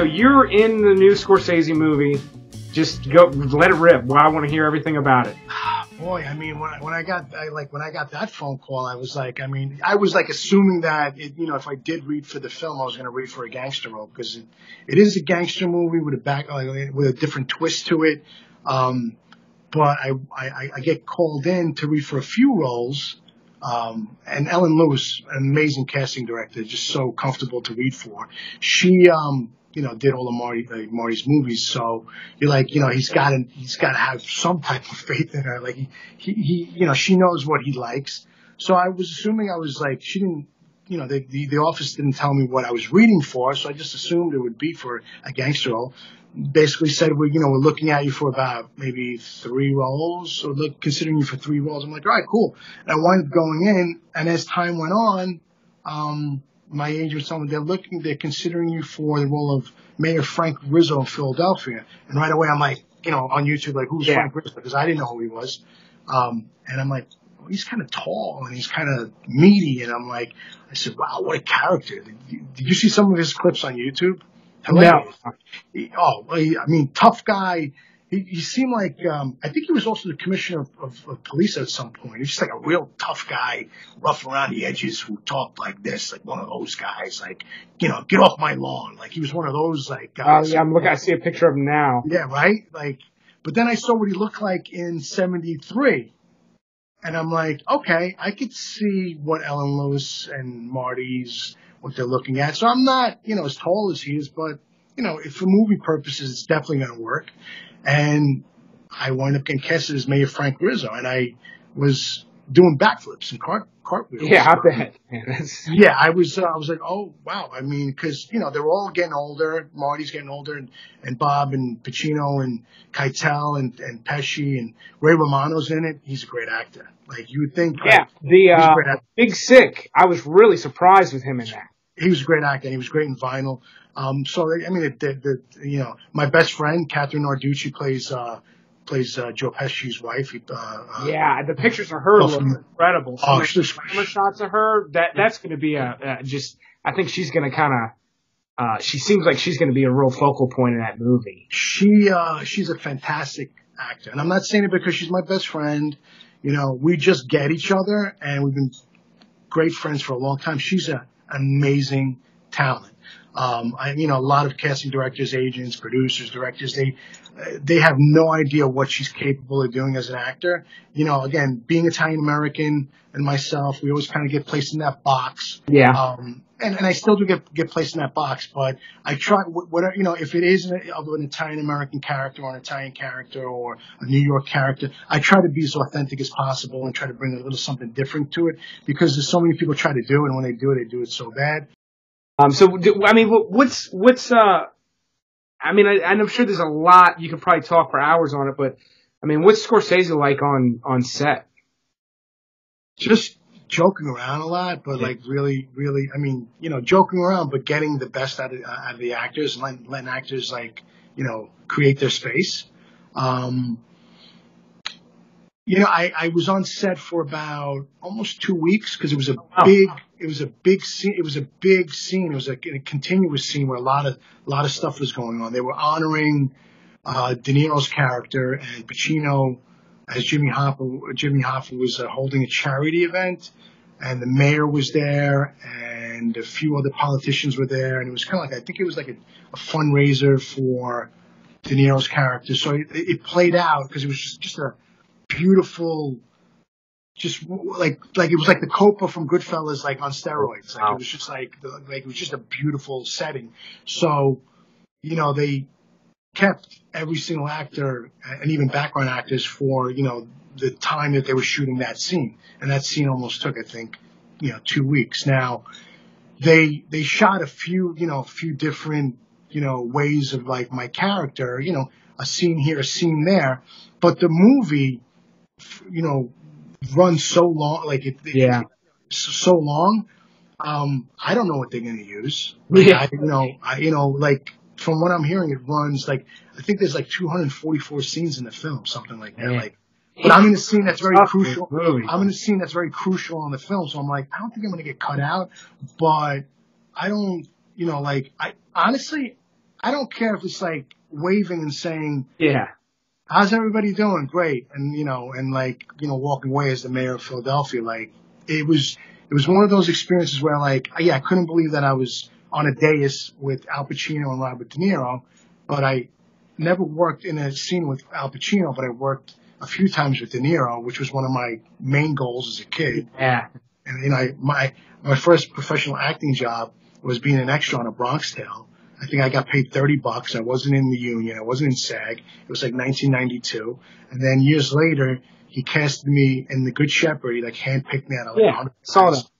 so you're in the new Scorsese movie. Just go, let it rip. Well, I want to hear everything about it. Boy, I mean, when I got that phone call, I was like assuming that if I did read for the film, I was going to read for a gangster role, because it is a gangster movie with with a different twist to it. But I get called in to read for a few roles. And Ellen Lewis, an amazing casting director, just so comfortable to read for. She, did all of Marty's movies. So you're like, he's got to have some type of faith in her. Like he she knows what he likes. So I was assuming she didn't, the office didn't tell me what I was reading for. So I just assumed it would be for a gangster role. Basically said, we're looking at you for about maybe 3 roles, or considering you for 3 roles. I'm like, all right, cool. And I wound up going in, and as time went on, my agent was telling me they're considering you for the role of Mayor Frank Rizzo of Philadelphia. And right away, I'm like, on YouTube, like, who's Frank Rizzo? Because I didn't know who he was. And I'm like, well, he's kind of tall and he's kind of meaty. And I said, wow, what a character. Did you see some of his clips on YouTube? Hilarious. No. I mean, tough guy. He seemed like, I think he was also the commissioner of police at some point. He's just like a real tough guy, rough around the edges, who talked like this, like one of those guys, like, get off my lawn. Like, he was one of those, like, guys. I see a picture of him now. Yeah, right? Like, but then I saw what he looked like in 73. And I'm like, okay, I could see what Ellen Lewis and Marty's, what they're looking at. So I'm not, as tall as he is, but, if for movie purposes, it's definitely going to work. And I wound up getting casted as Mayor Frank Rizzo, and I was doing backflips and cartwheels. Yeah, I bet. Yeah, I was like, oh, wow. I mean, because, they're all getting older. Marty's getting older, and Bob and Pacino and Keitel and Pesci and Ray Romano's in it. He's a great actor. Like, you would think. Yeah, the Big Sick. I was really surprised with him in that. He was a great actor, and he was great in Vinyl. So, I mean, my best friend, Catherine Narducci, plays Joe Pesci's wife. The pictures of her look incredible. Oh, camera shots of her. That's going to be I think she's going to kind of. She seems like she's going to be a real focal point in that movie. She's a fantastic actor, and I'm not saying it because she's my best friend. We just get each other, and we've been great friends for a long time. She's an amazing talent. A lot of casting directors, agents, producers, directors, they have no idea what she's capable of doing as an actor. Again, being Italian American and myself, we always kind of get placed in that box. Yeah. And I still do get placed in that box, but I try, whatever, if it is of an Italian American character or an Italian character or a New York character, I try to be as authentic as possible and try to bring a little something different to it, because there's so many people try to do it, and when they do it so bad. I'm sure there's a lot, you could probably talk for hours on it, but, what's Scorsese like on set? Just joking around a lot, but like really, really, joking around, but getting the best out of the actors and letting actors create their space. I was on set for about almost 2 weeks because it was a big scene. It was like a continuous scene where a lot of stuff was going on. They were honoring De Niro's character, and Pacino as Jimmy Hoffa. Jimmy Hoffa was holding a charity event, and the mayor was there, and a few other politicians were there, and it was kind of like, I think it was like a fundraiser for De Niro's character. So it played out because it was just a beautiful, just like it was like the Copa from Goodfellas, like on steroids. Like, wow. It was just like it was just a beautiful setting. So, they kept every single actor and even background actors for, the time that they were shooting that scene. And that scene almost took, I think, 2 weeks. Now, they shot a few different, ways of like my character, a scene here, a scene there. But the movie, runs so long, it's so long. I don't know what they're going to use. From what I'm hearing, it runs I think there's 244 scenes in the film, something like that. Yeah. But I'm in a scene that's very crucial. I'm in a scene that's very crucial on the film. So I'm like, I don't think I'm going to get cut out, but I don't, I honestly, I don't care if it's like waving and saying, Yeah. how's everybody doing? Great. And, walking away as the mayor of Philadelphia, like, it was one of those experiences where, like, I couldn't believe that I was on a dais with Al Pacino and Robert De Niro, but I never worked in a scene with Al Pacino, but I worked a few times with De Niro, which was one of my main goals as a kid. Yeah. And, my first professional acting job was being an extra on a Bronx Tale. I think I got paid $30. I wasn't in the union. I wasn't in SAG. It was like 1992. And then years later, he casted me in The Good Shepherd. He like handpicked me out of like 100 saw guys. that.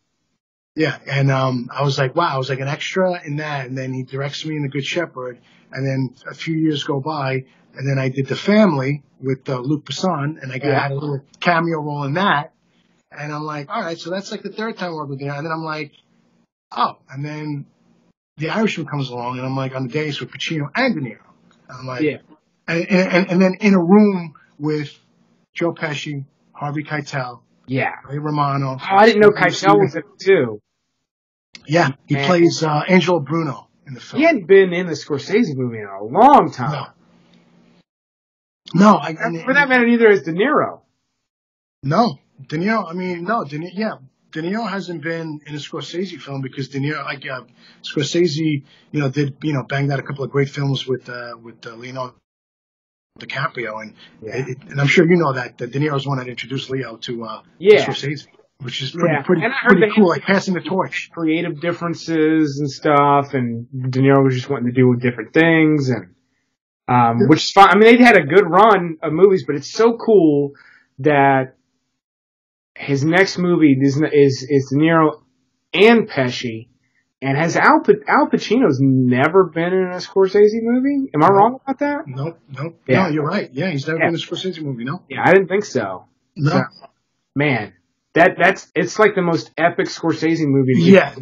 Yeah. And I was like, wow, I was like an extra in that. And then he directs me in The Good Shepherd. And then a few years go by. And then I did The Family with Luc Besson. And I had a little cameo role in that. And I'm like, all right, so that's like the third time we're there. And then I'm like, oh, and then The Irishman comes along, and I'm like on the days with Pacino and De Niro. And I'm like, and then in a room with Joe Pesci, Harvey Keitel, Ray Romano. Oh, I didn't know Keitel was in it too. Yeah, he plays Angelo Bruno in the film. He hadn't been in the Scorsese movie in a long time. No. For that matter, neither is De Niro. No, De Niro. I mean, no, De Niro hasn't been in a Scorsese film because De Niro, Scorsese, did, banged out a couple of great films with Leonardo DiCaprio, and I'm sure you know that De Niro's the one that introduced Leo to Scorsese, which is pretty cool, like passing the torch. Creative differences and stuff, and De Niro was just wanting to do different things, and which is fine. I mean, they had a good run of movies, but it's so cool that his next movie is De Niro and Pesci, and has Al Pacino's never been in a Scorsese movie? Am I wrong about that? Nope. Yeah. No, you're right. Yeah, he's never been in a Scorsese movie, no? Yeah, I didn't think so. No. So, man, it's like the most epic Scorsese movie. Yeah,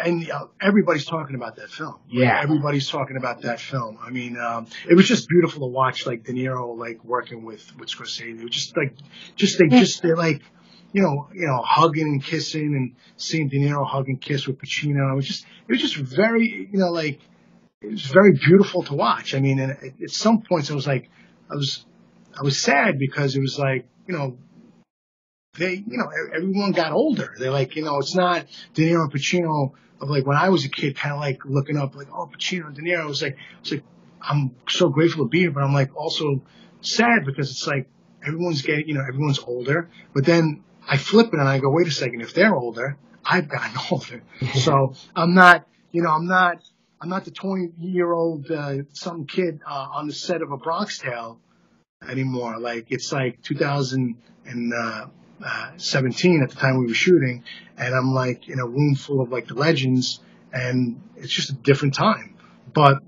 and everybody's talking about that film. Yeah. Everybody's talking about that film. I mean, it was just beautiful to watch, like, De Niro, like, working with Scorsese. It was just they're like, hugging and kissing, and seeing De Niro hug and kiss with Pacino. It was just very, it was very beautiful to watch. I mean, and at some points I was like, I was sad because it was like, everyone got older. They're like, it's not De Niro and Pacino of like when I was a kid, kind of like looking up like, oh, Pacino and De Niro. It's like, I'm so grateful to be here, but I'm like also sad because it's like everyone's everyone's older, but then I flip it and I go, wait a second, if they're older, I've gotten older. So I'm not the 20-year-old some kid on the set of a Bronx Tale anymore. Like it's like 2017 at the time we were shooting, and I'm like in a room full of like the legends, and it's just a different time, but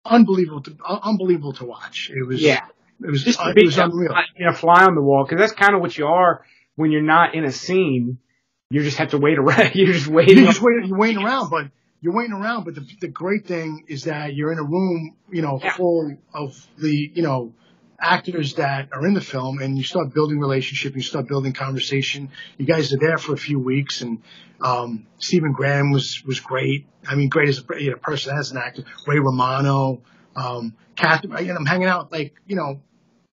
unbelievable to watch. It was It was unreal. A fly on the wall, because that's kind of what you are when you're not in a scene. You just have to wait around. You're just waiting. You're waiting around, but the great thing is that you're in a room, full of the, actors that are in the film, and you start building relationship, you start building conversation. You guys are there for a few weeks, and Stephen Graham was great. I mean, great as a person, as an actor. Ray Romano, Catherine. I'm hanging out like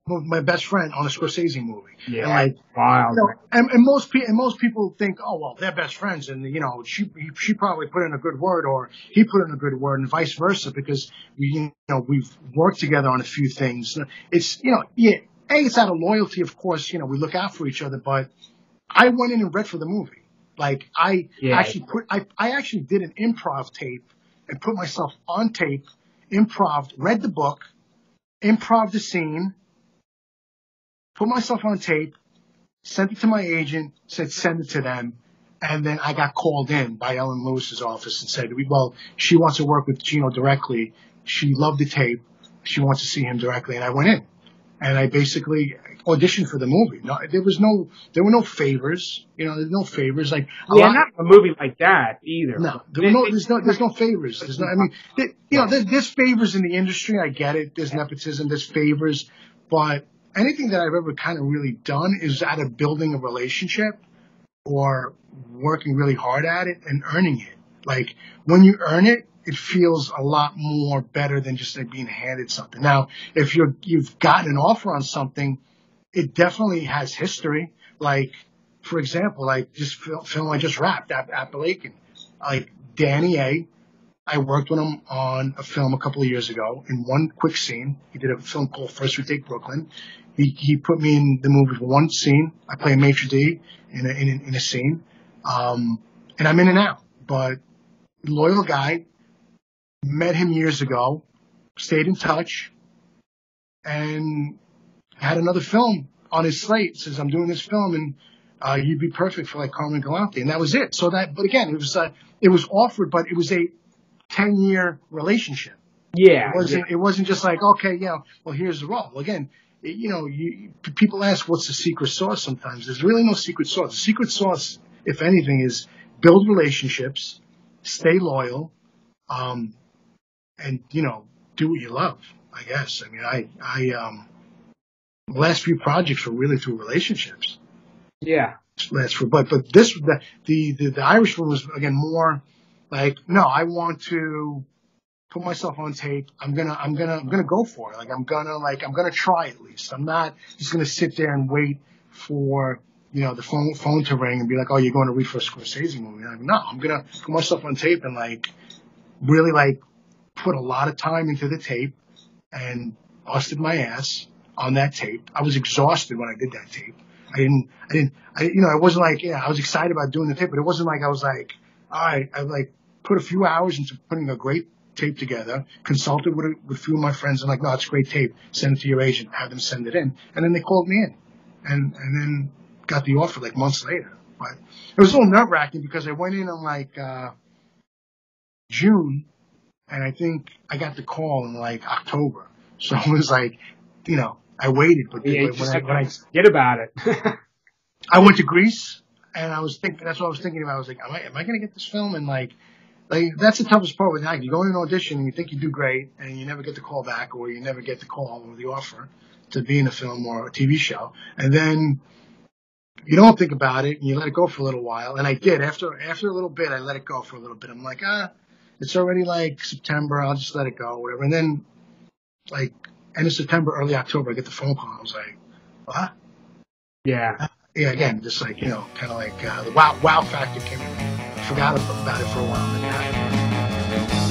with my best friend on a Scorsese movie. Yeah, and like wow. And most people think, oh well, they're best friends, and she probably put in a good word, or he put in a good word, and vice versa, because we've worked together on a few things. It's it's out of loyalty, of course. We look out for each other, but I went in and read for the movie. Like I actually did an improv tape and put myself on tape, read the book, improv the scene, put myself on tape, sent it to my agent, said send it to them, and then I got called in by Ellen Lewis's office and said, well, she wants to work with Gino directly. She loved the tape. She wants to see him directly, and I went in. And I basically auditioned for the movie. No, there were no favors. There's no favors. Like not a movie like that either. No, there's no favors. There's favors in the industry. I get it. There's nepotism. There's favors, but anything that I've ever kind of really done is out of building a relationship or working really hard at it and earning it. Like when you earn it, it feels a lot more better than just like being handed something. Now, if you've gotten an offer on something, it definitely has history. Like, for example, like this film I just wrapped, Appalachian. Like Danny A. I worked with him on a film a couple of years ago in one quick scene. He did a film called First We Take Brooklyn. He put me in the movie for one scene. I play a maitre d' in a scene. And I'm in and out. But loyal guy, met him years ago, stayed in touch, and had another film on his slate. Says, I'm doing this film, and you'd be perfect for like Carmen Galante. And that was it. So that, but again, it was offered, but it was a 10-year relationship. Yeah. It wasn't just like, okay, yeah, well, here's the role. Again, people ask what's the secret sauce sometimes. There's really no secret sauce. The secret sauce, if anything, is build relationships, stay loyal, and, do what you love, I guess. I mean, the last few projects were really through relationships. Yeah. But this, the Irishman was, again, more like, no, I want to put myself on tape. I'm gonna go for it. Like, I'm gonna try at least. I'm not just gonna sit there and wait for, the phone to ring and be like, oh, you're going to read for a Scorsese movie. Like, no, I'm gonna put myself on tape and like, really like put a lot of time into the tape and busted my ass on that tape. I was exhausted when I did that tape. I wasn't like, I was excited about doing the tape, but it wasn't like I was like, all right, I like put a few hours into putting a great tape together, consulted with a few of my friends, and like, no, it's great tape. Send it to your agent, have them send it in. And then they called me in and then got the offer like months later. But it was a little nerve wracking because I went in like, June, and I think I got the call in like October. So it was like, I waited, but when I forget about it. I went to Greece, and I was thinking, that's what I was thinking about. I was like, am I going to get this film? And like that's the toughest part with acting. You go in an audition and you think you do great, and you never get the call back, or you never get the call or the offer to be in a film or a TV show, and then you don't think about it and you let it go for a little while. And I did. After a little bit, I let it go for a little bit. I'm like, it's already like September. I'll just let it go, whatever. And then like end of September, early October, I get the phone call. I was like, what? Yeah. Yeah, again, just like, kind of like the wow factor came in. I forgot about it for a while.